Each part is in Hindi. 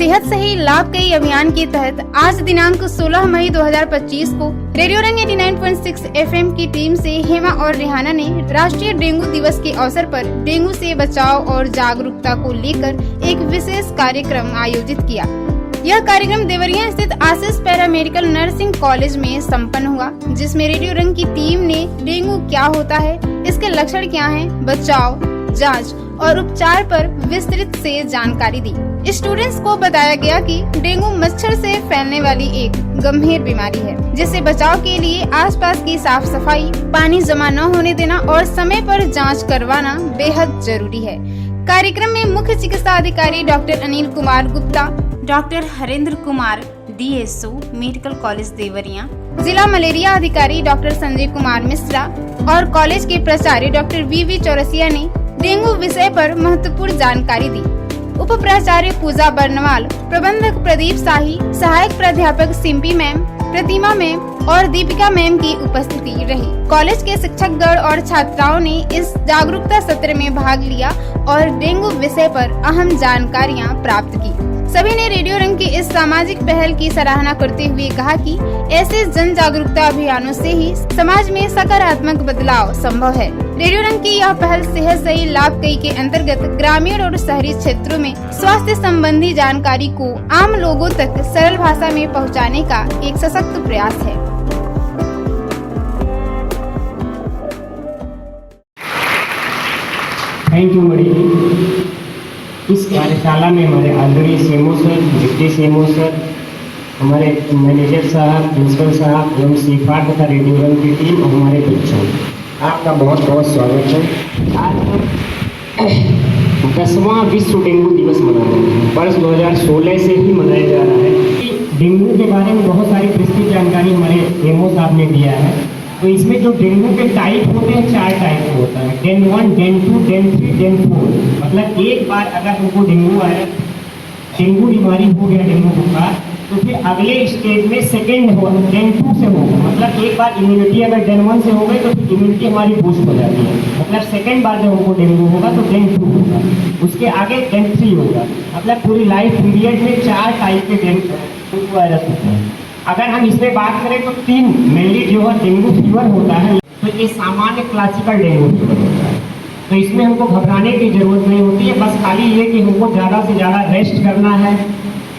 सेहत से ही लाभ कई अभियान के तहत आज दिनांक 16 मई 2025 को रेडियो रंग 89.6 FM की टीम से हेमा और रिहाना ने राष्ट्रीय डेंगू दिवस के अवसर पर डेंगू से बचाव और जागरूकता को लेकर एक विशेष कार्यक्रम आयोजित किया। यह कार्यक्रम देवरिया स्थित आशीष पैरामेडिकल नर्सिंग कॉलेज में संपन्न हुआ, जिसमें रेडियो रंग की टीम ने डेंगू क्या होता है, इसके लक्षण क्या हैं, बचाव, जांच और उपचार पर विस्तृत से जानकारी दी। स्टूडेंट्स को बताया गया कि डेंगू मच्छर से फैलने वाली एक गंभीर बीमारी है, जिससे बचाव के लिए आसपास की साफ सफाई, पानी जमा न होने देना और समय पर जांच करवाना बेहद जरूरी है। कार्यक्रम में मुख्य चिकित्सा अधिकारी doctor Anil Kumar Gupta, doctor Harendra Kumar DSO medical college Deoria, जिला मलेरिया अधिकारी डॉक्टर संजय कुमार मिश्रा और कॉलेज के प्राचार्य डॉक्टर VV चौरसिया ने डेंगू विषय पर महत्वपूर्ण जानकारी दी। उप प्राचार्य पूजा बर्नवाल, प्रबंधक प्रदीप शाही, सहायक प्राध्यापक सिम्पी मैम, प्रतिमा मैम और दीपिका मैम की उपस्थिति रही। कॉलेज के शिक्षकगण और छात्राओं ने इस जागरूकता सत्र में भाग लिया और डेंगू विषय पर अहम जानकारियां प्राप्त की। सभी ने रेडियो रंग की इस सामाजिक पहल की सराहना करते हुए कहा कि ऐसे जन जागरूकता अभियानों से ही समाज में सकारात्मक बदलाव संभव है। रेडियो रंग की यह पहल सेहत सही लाभ कई के अंतर्गत ग्रामीण और शहरी क्षेत्रों में स्वास्थ्य संबंधी जानकारी को आम लोगों तक सरल भाषा में पहुंचाने का एक सशक्त प्रयास है। थैंक यू मड़ी। इस कार्यशाला में हमारे आदरणीय CMO sir, deputy CMO sir, हमारे मैनेजर साहब, प्रिंसिपल साहब एवं सीफार तथा रेडियो रंग की टीम और हमारे बच्चों, आपका बहुत बहुत स्वागत है। आज हम 10वां विश्व डेंगू दिवस मना रहे हैं। वर्ष 2016 से ही मनाया जा रहा है। डेंगू के बारे में बहुत सारी विस्तृत जानकारी हमारे एमओ साहब ने दिया है। तो इसमें जो डेंगू के टाइप होते हैं, 4 टाइप होता है, डेन 1, डेन 2, डेन 3, डेन 4। मतलब एक बार अगर हमको डेंगू आया, डेंगू बीमारी हो गया, डेंगू बुखार, तो फिर अगले स्टेज में सेकेंड हो डेन 2 से होगा। मतलब एक बार इम्यूनिटी अगर डेन 1 से हो गई तो फिर इम्यूनिटी हमारी बूस्ट हो जाती है। मतलब सेकेंड बार जब हमको डेंगू होगा तो डेन 2 होगा, उसके आगे डेन 3 होगा। मतलब पूरी लाइफ पीरियड में 4 टाइप के डेंगू वायरस होते हैं। अगर हम इसमें बात करें तो 3 मेनली जो है डेंगू फीवर होता है, तो ये सामान्य क्लासिकल डेंगू फीवर होता है। तो इसमें हमको घबराने की जरूरत नहीं होती है, बस खाली ये कि हमको ज़्यादा से ज़्यादा रेस्ट करना है।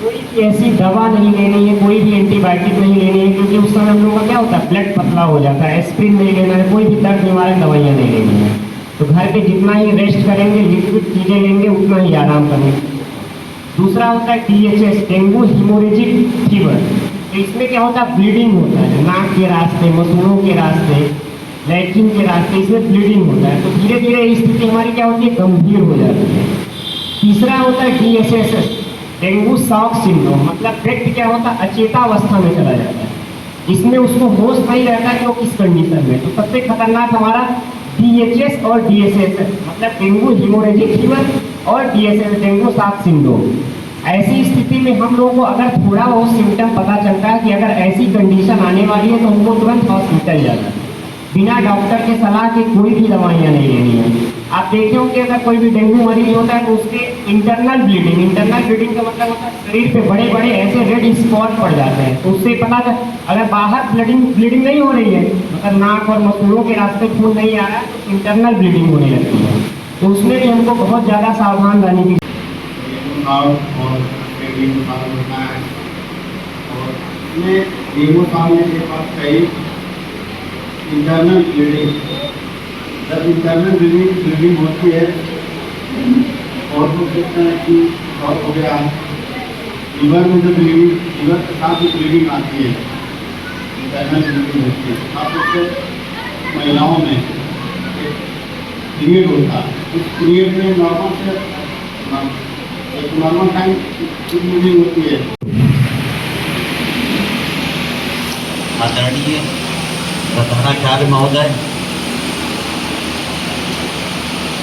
कोई भी ऐसी दवा नहीं लेनी है, कोई भी एंटीबायोटिक नहीं लेनी है, क्योंकि उस समय हम लोगों का क्या होता है, ब्लड पतला हो जाता है। एस्प्रिन नहीं लेना है, कोई भी दर्द निवारक दवाइयाँ नहीं लेनी है। तो घर पे जितना ही रेस्ट करेंगे, लिक्विड चीज़ें लेंगे, उतना ही आराम करेंगे। दूसरा होता है DHS, डेंगू हीमोरेजिक फीवर। तो इसमें क्या होता है, ब्लीडिंग होता है, नाक के रास्ते, मसूड़ों के रास्ते, लैट्रिन के रास्ते, इसमें ब्लीडिंग होता है। तो धीरे धीरे स्थिति हमारी क्या होती है, गंभीर हो जाती है। तीसरा होता है DSS, डेंगू शॉक सिंड्रोम। मतलब व्यक्ति क्या होता है, अचेतावस्था में चला जाता है, इसमें उसको होश नहीं रहता कि वो किस कंडीशन में। तो सबसे खतरनाक हमारा DHS और DSS, मतलब डेंगू हीमोरेजिक फीवर और DSS, डेंगू शॉक सिंड्रोम। ऐसी स्थिति में हम लोगों को अगर थोड़ा बहुत सिम्टम पता चलता है कि अगर ऐसी कंडीशन आने वाली है, तो हमको तुरंत हॉस्पिटल जाना है। बिना डॉक्टर के सलाह के कोई भी दवाइयाँ नहीं लेनी है। आप देखे होंगे अगर कोई भी डेंगू मरीज होता है तो उसके इंटरनल ब्लीडिंग का मतलब होता है शरीर पे बड़े बड़े ऐसे रेड स्पॉट पड़ जाते हैं। तो उससे पता था अगर बाहर ब्लीडिंग नहीं हो रही है, मतलब नाक और मसूड़ों के रास्ते खून नहीं आ रहा है, तो इंटरनल ब्लीडिंग होने लगती है। तो उसमें भी हमको बहुत ज़्यादा सावधान रहने की और डेंगू होता है। और इसमें डेंगू सामने के पास कई इंटरनल ब्लीडिंग, जब इंटरनल ब्लीडिंग होती है और तो कहते हैं कि और हो गया लीवर में, जो लीवर के साथ जो ब्लीडिंग आती है, इंटरनल ब्लीडिंग होती है, साथ उससे महिलाओं में पीरियड होता है। उस पीरियड में नॉर्मल टाइम ब्लीडिंग होती है। आदरणीय प्रधानाचार्य महोदय,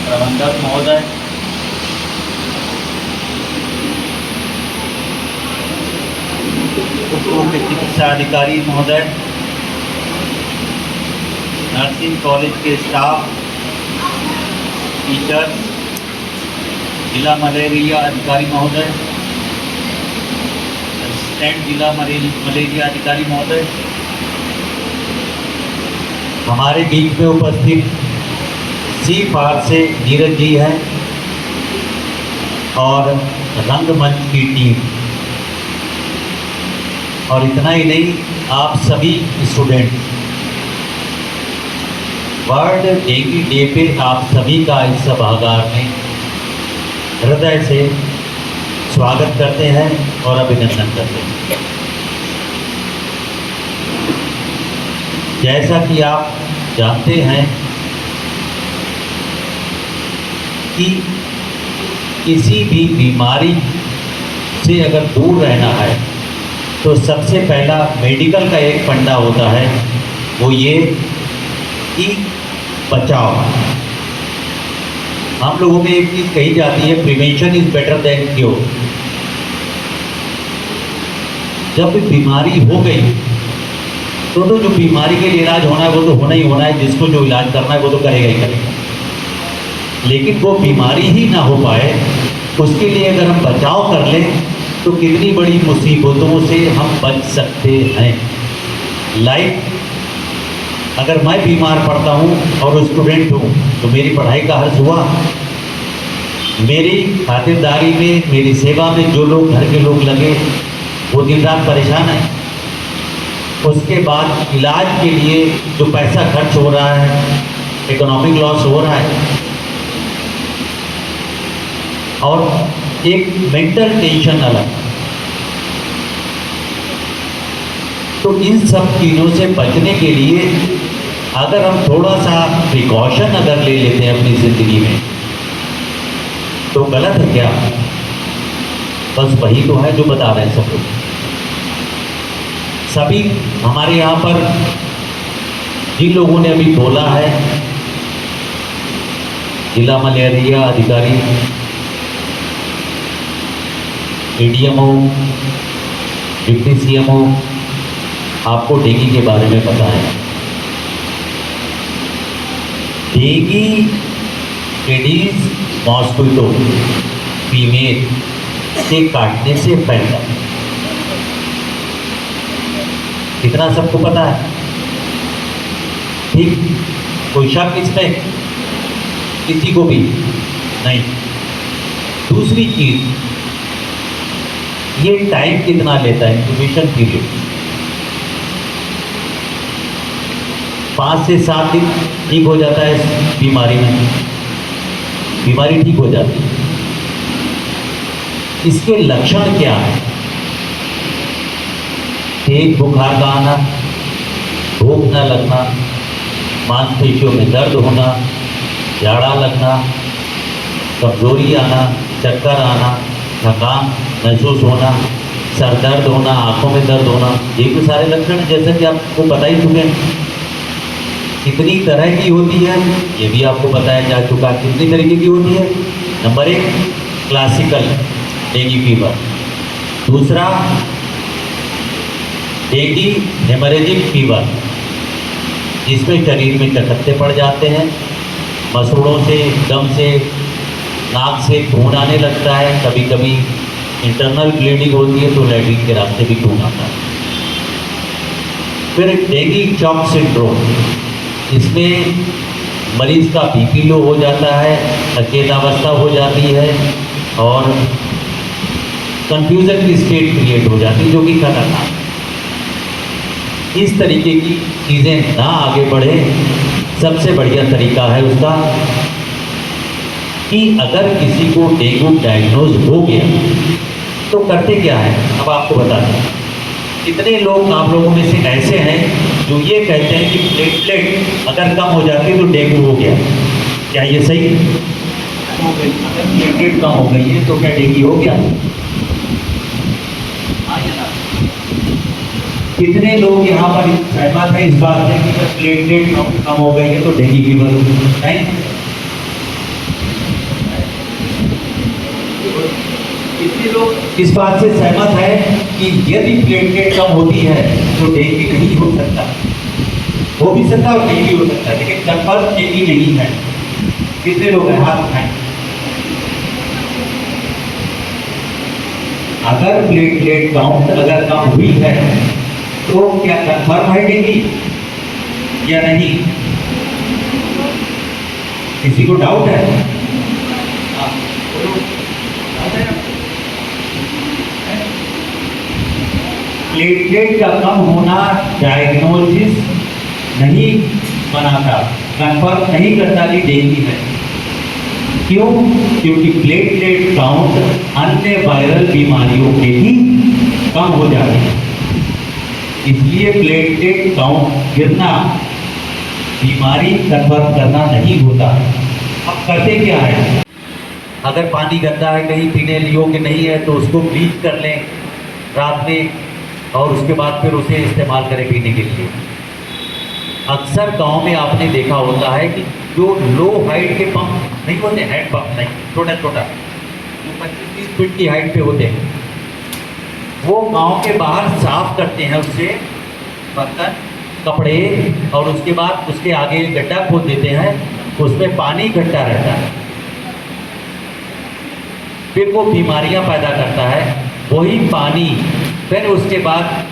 प्रबंधक महोदय, मुख्य चिकित्सा अधिकारी महोदय, नर्सिंग कॉलेज के स्टाफ, टीचर्स, जिला मलेरिया अधिकारी महोदय, असिस्टेंट जिला मलेरिया अधिकारी महोदय, हमारे बीच में उपस्थित CFAR से नीरज जी हैं और रंगमंच की टीम, और इतना ही नहीं, आप सभी स्टूडेंट, वर्ल्ड डेंगू डे पे आप सभी का इस सभागार में हृदय से स्वागत करते हैं और अभिनंदन करते हैं। जैसा कि आप जानते हैं कि किसी भी बीमारी से अगर दूर रहना है तो सबसे पहला मेडिकल का एक फंडा होता है, वो ये कि बचाव। हम लोगों में एक चीज़ कही जाती है, prevention is better than cure. जब बीमारी हो गई तो जो बीमारी के लिए इलाज होना है वो तो होना ही होना है, जिसको जो इलाज करना है वो तो करेगा ही करेगा। लेकिन वो बीमारी ही ना हो पाए, उसके लिए अगर हम बचाव कर लें तो कितनी बड़ी मुसीबतों से हम बच सकते हैं। लाइक अगर मैं बीमार पड़ता हूँ और स्टूडेंट हूँ तो मेरी पढ़ाई का हर्ज हुआ। मेरी खातिरदारी में, मेरी सेवा में जो लोग, घर के लोग लगे, वो दिन रात परेशान है। उसके बाद इलाज के लिए जो पैसा खर्च हो रहा है, इकोनॉमिक लॉस हो रहा है, और एक मेंटल टेंशन अलग। तो इन सब चीज़ों से बचने के लिए अगर हम थोड़ा सा प्रिकॉशन अगर ले लेते हैं अपनी ज़िंदगी में तो गलत है क्या? बस वही तो है जो बता रहे हैं सब लोग। सभी हमारे यहाँ पर जिन लोगों ने अभी बोला है, जिला मलेरिया अधिकारी, ADMO, डिप्टी CMO, आपको डेंगू के बारे में पता है। डेंगू एडीज मॉस्किटो फीमेल के काटने से फैलता है, इतना सबको पता है। ठीक, कोई शक इसमें किसी को भी नहीं। दूसरी चीज, ये टाइम कितना लेता है, इंक्यूबेशन पीरियड 5 से 7 दिन ठीक हो जाता है। इस बीमारी में बीमारी ठीक हो जाती है। इसके लक्षण क्या है? तेज बुखार का आना, भूख न लगना, मांसपेशियों में दर्द होना, झाड़ा लगना, कमजोरी आना, चक्कर आना, थकान महसूस होना, सर दर्द होना, आंखों में दर्द होना, ये भी सारे लक्षण हैं। जैसे कि आपको पता ही चुके हैं कितनी तरह की होती है, ये भी आपको बताया जा चुका है कितनी तरीके की होती है। नंबर 1 क्लासिकल डेंगू फीवर, दूसरा डेंगू हेमरेजिक फीवर, जिसमें शरीर में चकत्ते पड़ जाते हैं, मसूड़ों से, दम से, नाक से खून आने लगता है, कभी कभी इंटरनल ब्लीडिंग होती है तो लैट्रिन के रास्ते भी खून आता है। फिर डेंगू शॉक सिंड्रोम, इसमें मरीज का BP लो हो जाता है, अचेतावस्था हो जाती है और कंफ्यूजन की स्टेट क्रिएट हो जाती है, जो कि खतरनाक है। इस तरीके की चीज़ें ना आगे बढ़े, सबसे बढ़िया तरीका है उसका कि अगर किसी को डेंगू डायग्नोज हो गया तो करते क्या है, अब आपको बता दें। कितने लोग आप लोगों में से ऐसे हैं जो ये कहते हैं कि प्लेटलेट अगर कम हो जाती है तो डेंगू हो गया? क्या ये सही? अगर प्लेटलेट कम हो गई है तो क्या डेंगू हो गया? कितने लोग यहाँ पर सहमत हैं इस बात से कि अगर प्लेटलेट कम हो गई है तो डेंगू फीवर नहीं? कितने लोग इस बात से सहमत है कि यदि प्लेटलेट कम होती है तो डेंगू नहीं हो सकता? हो भी सकता है और डेंगू हो सकता है, लेकिन जब पर डेंगू नहीं है। कितने लोग हैं? हाथ उठाएं। अगर प्लेटलेट काउंट अगर कम हुई है तो क्या कंफर्म है डेंगू या नहीं? किसी को डाउट है? हाँ, प्लेटलेट का कम होना डायग्नोसिस नहीं बनाता, कंफर्म नहीं करता कि डेंगू है। क्यों? क्योंकि प्लेटलेट काउंट अन्य वायरल बीमारियों के भी कम हो जाते हैं, इसलिए प्लेटलेट काउंट गिरना बीमारी कंफर्म करना नहीं होता। अब करते क्या है? अगर पानी गंदा है, कहीं पीने योग्य नहीं है, तो उसको ब्लीच कर लें रात में और उसके बाद फिर उसे इस्तेमाल करें पीने के लिए। अक्सर गांव में आपने देखा होता है कि जो लो हाइट के पंप नहीं होते, हैंड पंप नहीं, छोटा छोटा जो 25-30 फीट की हाइट पे होते हैं, वो गांव के बाहर साफ करते हैं उससे बर्तन कपड़े, और उसके बाद उसके आगे गड्ढा खोद देते हैं, उसमें पानी इकट्ठा रहता है, फिर वो बीमारियां पैदा करता है। वही पानी फिर उसके बाद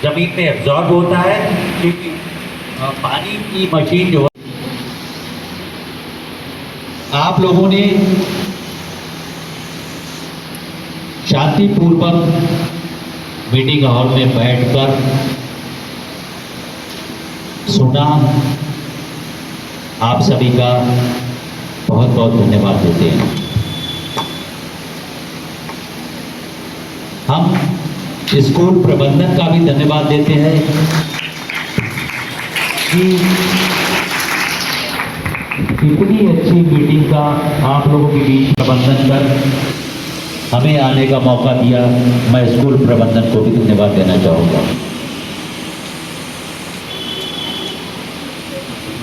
जमीन में एब्जॉर्ब होता है, क्योंकि पानी की मशीन जो आप लोगों ने शांतिपूर्वक मीटिंग हॉल में बैठकर सुना, आप सभी का बहुत बहुत धन्यवाद देते हैं। हम स्कूल प्रबंधन का भी धन्यवाद देते हैं कि इतनी अच्छी मीटिंग का आप लोगों के बीच प्रबंधन कर हमें आने का मौका दिया। मैं स्कूल प्रबंधन को भी धन्यवाद देना चाहूँगा।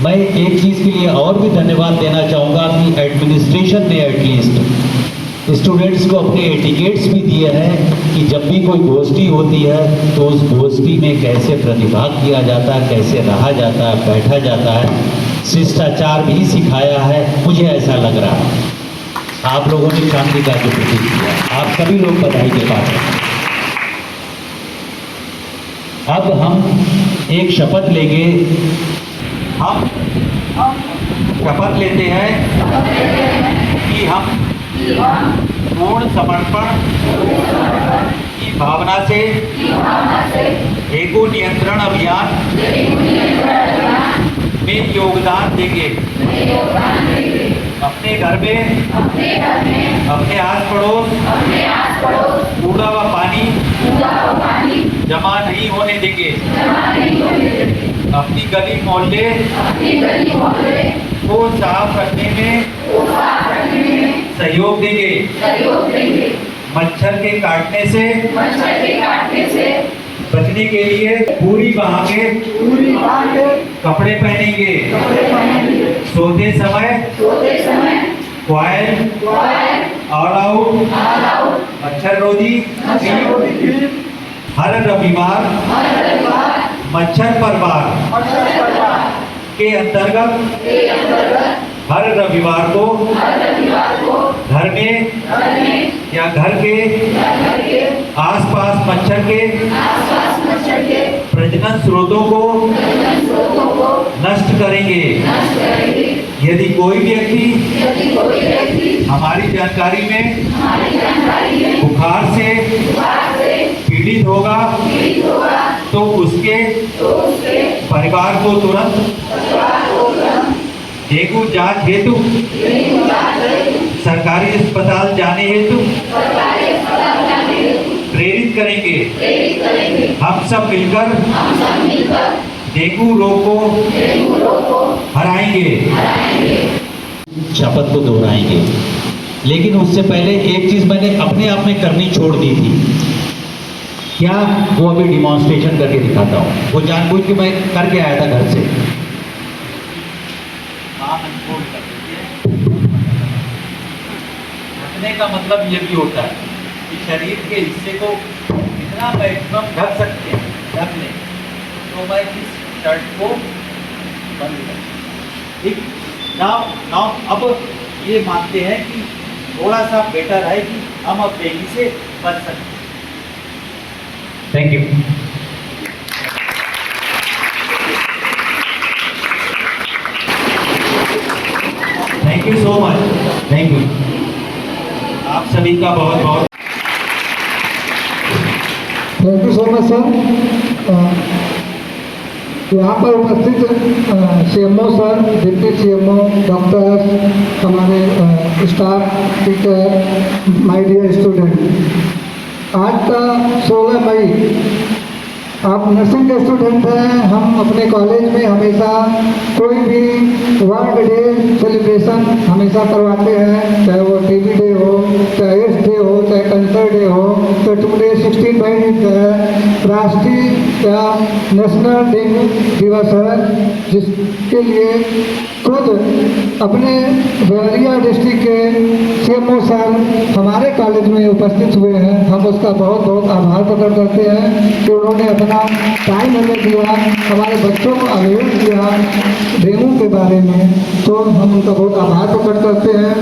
मैं एक चीज़ के लिए और भी धन्यवाद देना चाहूँगा कि एडमिनिस्ट्रेशन ने एटलीस्ट स्टूडेंट्स को अपने एटिकेट्स भी दिए हैं कि जब भी कोई गोष्ठी होती है तो उस गोष्ठी में कैसे प्रतिभाग किया जाता है, कैसे रहा जाता है, बैठा जाता है, शिष्टाचार भी सिखाया है। मुझे ऐसा लग रहा है आप लोगों ने शांति का जो प्रतीक किया, आप सभी लोग बधाई के पात्र हैं। अब हम एक शपथ लेंगे। हम शपथ लेते हैं कि हम पूर्ण समर्पण की भावना से डेंगू नियंत्रण अभियान में योगदान देंगे। अपने घर में, अपने आस पड़ोस कूड़ा व पानी जमा नहीं होने देंगे। अपनी गली मोहल्ले को साफ रखने में सहयोग देंगे। मच्छर के काटने से बचने के लिए पूरी बांह के कपड़े पहनेंगे। सोते समय कॉइल ऑल आउट मच्छररोधी हर रविवार मच्छर परवार के अंतर्गत हर रविवार को घर में या घर के आसपास मच्छर के प्रजनन स्रोतों को नष्ट करेंगे। यदि कोई व्यक्ति हमारी जानकारी में बुखार से पीड़ित होगा तो उसके परिवार को तुरंत डेंगू जांच हेतु सरकारी अस्पताल जाने हेतु प्रेरित करेंगे। हम सब मिलकर डेंगू रोग को हराएंगे। शपथ को दोहराएंगे, लेकिन उससे पहले एक चीज मैंने अपने आप में करनी छोड़ दी थी। क्या? वो अभी डिमॉन्स्ट्रेशन करके दिखाता हूँ। वो जानबूझ के मैं करके आया था घर से। ढकने का मतलब ये भी होता है कि शरीर के हिस्से को इतना मैक्सिमम ढक सकते हैं, ढक लें। तो मैं इस शर्ट को बंद कर, ठीक। नाउ अब ये मानते हैं कि थोड़ा सा बेटर है कि हम अब डेंगू से बच सकते हैं। Thank you. Thank you so much, thank you. आप सभी का बहुत बहुत thank you so much sir. यहाँ पर उपस्थित CMO sir, deputy CMO, doctors, हमारे staff, teacher, my dear student, आज का 16 मई आप नर्सिंग के स्टूडेंट हैं। हम अपने कॉलेज में हमेशा कोई भी वर्ल्ड डे सेलिब्रेशन हमेशा करवाते हैं, चाहे वो TB डे हो, चाहे एड्स डे हो, चाहे कैंसर डे हो। तो टुडे 16 मई राष्ट्रीय या नेशनल डेंगू दिवस है, जिसके लिए खुद अपने देवरिया डिस्ट्रिक्ट के CMO सर हमारे कॉलेज में उपस्थित हुए हैं। हम उसका बहुत बहुत आभार प्रकट करते हैं कि उन्होंने अपना टाइम हमें दिया, हमारे बच्चों को अवेयर किया डेंगू के बारे में। तो हम उनका बहुत आभार प्रकट करते हैं।